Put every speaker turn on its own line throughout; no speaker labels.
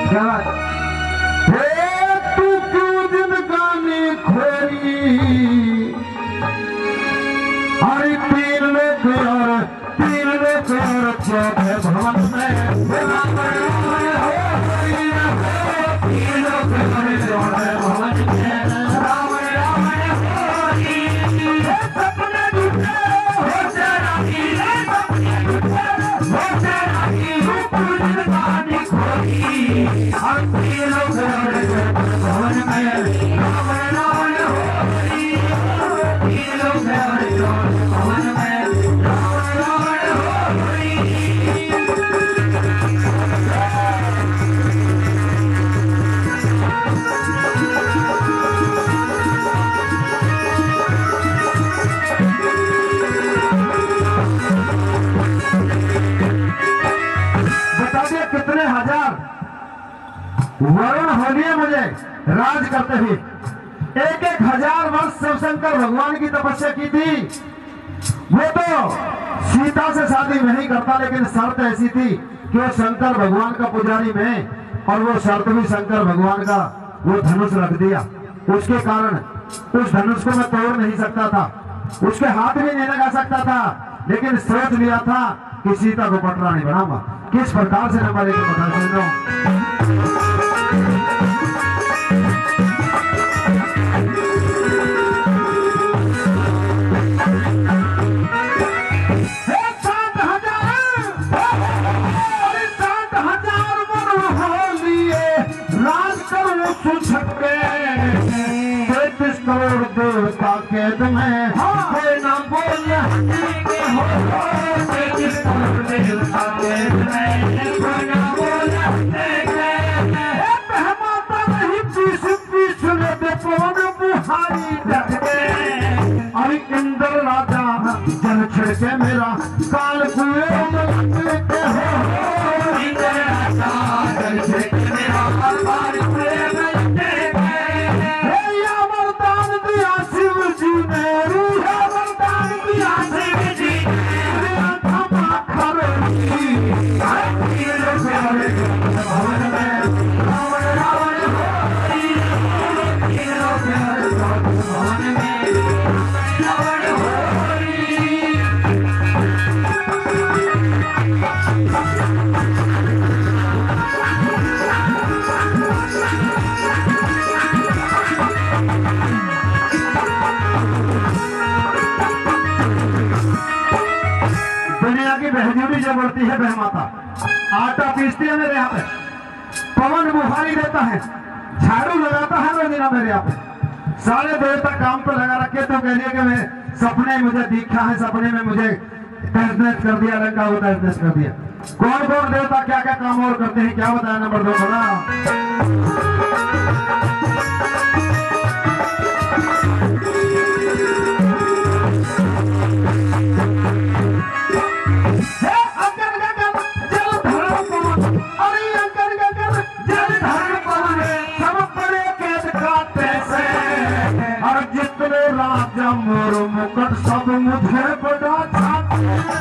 क्या बात? हे तू क्यों जिंदगानी खोरी, हरी पीर ले प्यार चौथे भवन में वरुण होलिए मुझे राज करते हुए 1,000 वर्ष शिव शंकर भगवान की तपस्या की थी। वो तो सीता से शादी नहीं करता, लेकिन शर्त ऐसी थी कि वो शंकर भगवान का पुजारी में, और वो शर्त भी शंकर भगवान का वो धनुष रख दिया। उसके कारण उस धनुष को मैं तोड़ नहीं सकता था, उसके हाथ भी नहीं लगा सकता था, लेकिन सोच लिया था कि सीता को पटरानी बनाऊंगा। किस प्रकार से नंबर 1 बता सकता हूँ। देवता के तुम्हें कोई ना बोल देवता के कोई ना बोल माता नहीं पीस लेते पवन बुहारी डट गए। अरे इंद्र राजा जल छिड़के मेरा काल कुएं में के हो। इंद्र राजा जल छिड़के मेरा काल कुएं में बहजूरी जब बढ़ती है बह माता, आटा पीसती है मेरे यहाँ पे, पवन बुहारी देता है, झाड़ू लगाता है रोजीना मेरे यहाँ पे, सारे देवता काम पे लगा रखे। तो कह दिया कि मैं सपने मुझे दिखा है, सपने में मुझे तहस कर दिया, लंका को तहस कर दिया। कौन कौन देवता क्या क्या काम और करते हैं, क्या बताया नंबर 2 बना। मोर मुकुट सब मुझे बड़ा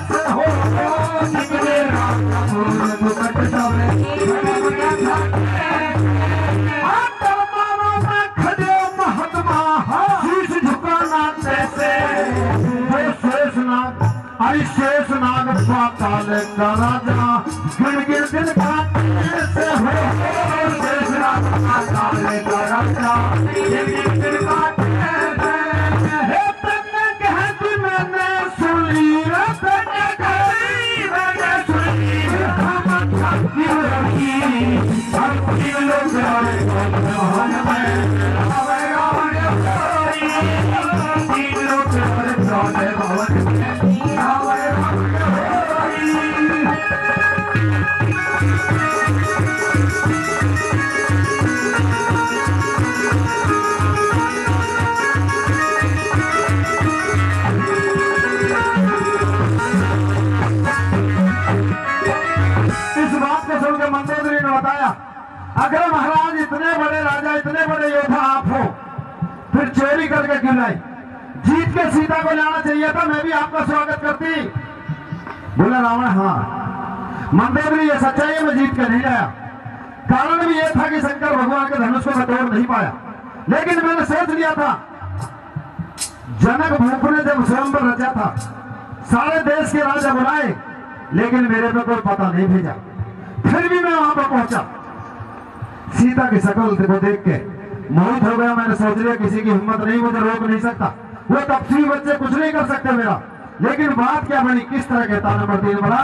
से हो, मुकुट सब खड़े महात्मा शीश झुकाना कैसे। वो शेषनाग अरे शेषनाग पाताल का राजा गिर गिर दिल का से हो। शेषनाग पाताल का राजा गिर गिर दिल का अगर महाराज इतने बड़े राजा, इतने बड़े योद्धा आप हो, फिर चोरी करके क्यों लाई? जीत के सीता को लाना चाहिए था, मैं भी आपका स्वागत करती। बोला रावण हाँ मंदेवरी ये सच्चाई है, मैं जीत के नहीं लाया, कारण भी यह था कि शंकर भगवान के धनुष को मैं तोड़ नहीं पाया, लेकिन मैंने सोच लिया था जनक भूप ने जब स्वयंवर रचा था, सारे देश के राजा बुलाए, लेकिन मेरे पे कोई पता नहीं भेजा। फिर भी मैं वहां पर पहुंचा, सीता की शक्ल को देख के मोहित हो गया। मैंने सोच लिया किसी की हिम्मत नहीं, मुझे रोक नहीं सकता, वो तपस्वी बच्चे कुछ नहीं कर सकते मेरा। लेकिन बात क्या बनी, किस तरह कहता नंबर 3 बड़ा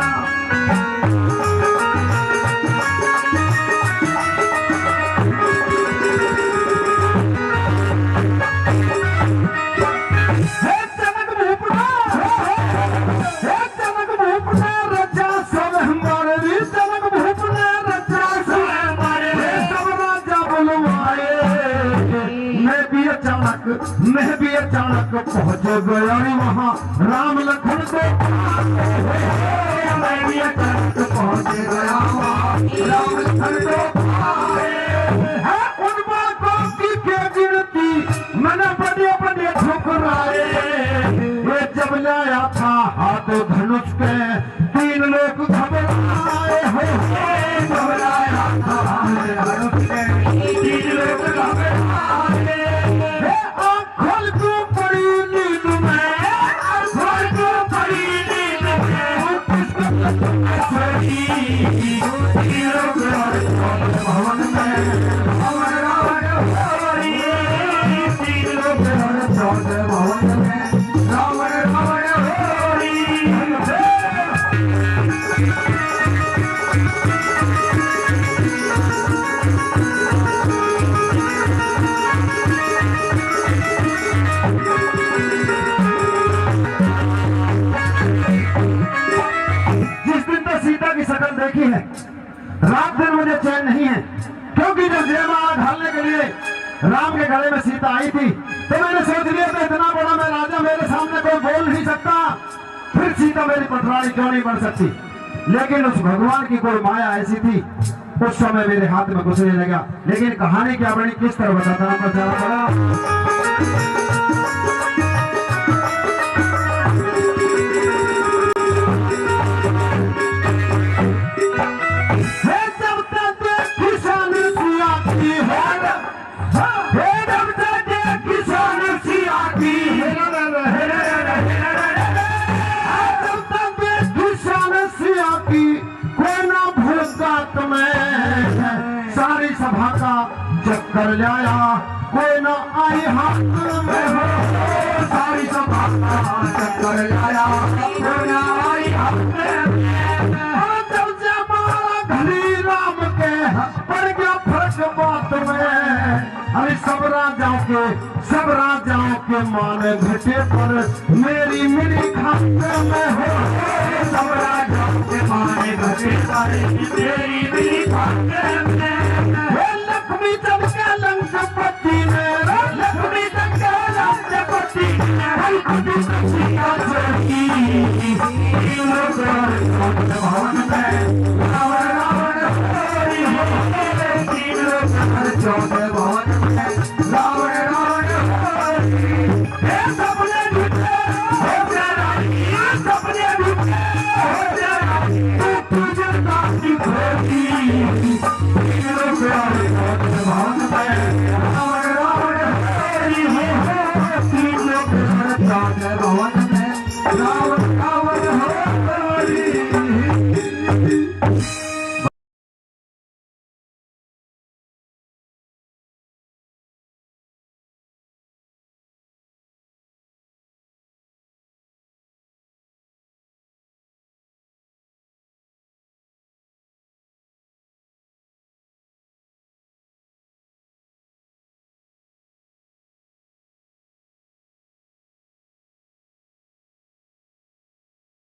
मैं भी अचानक पहुंच गया वहां राम लखन को, मैं भी अचानक पहुंच गया वहां राम लखन को। उन बातों की क्या गिनती मैंने बड़े बड़े ठुकराए, ये जब लाया था हाथ धनुष के 3 लोग घबराए, जब लाया था धनुष के 3 लोग घबराए। खोल को पड़ी नींद में, खोल को पड़ी नींद में, भवन में भवन रावण होरी, 3 लोग भवन में रावण रावण होरी। शकल देखी है, रात दिन मुझे चैन नहीं है, क्योंकि जब जयमाला ढालने के लिए राम के गले में सीता आई थी, तो मैंने सोच लिया था इतना बड़ा मैं राजा, मेरे सामने कोई बोल नहीं सकता, फिर सीता मेरी पटरानी क्यों नहीं बन सकती। लेकिन उस भगवान की कोई माया ऐसी थी, उस समय मेरे हाथ में कुछ नहीं लगा। लेकिन कहानी क्या बनी, किस तरह बताता पड़ा। सारी सभा का चक्कर लाया, कोई न आई हाथ में हो, सारी सभा का चक्कर लाया, कोई न आई हाथ में। जब जयमाला घड़ी राम के पड़ गया फर्क बात में, अरे सब राजाओं के माने घटे पर मेरी मिली खाते में हो, सब राजाओं के माने घटे पर मेरी मिली खाते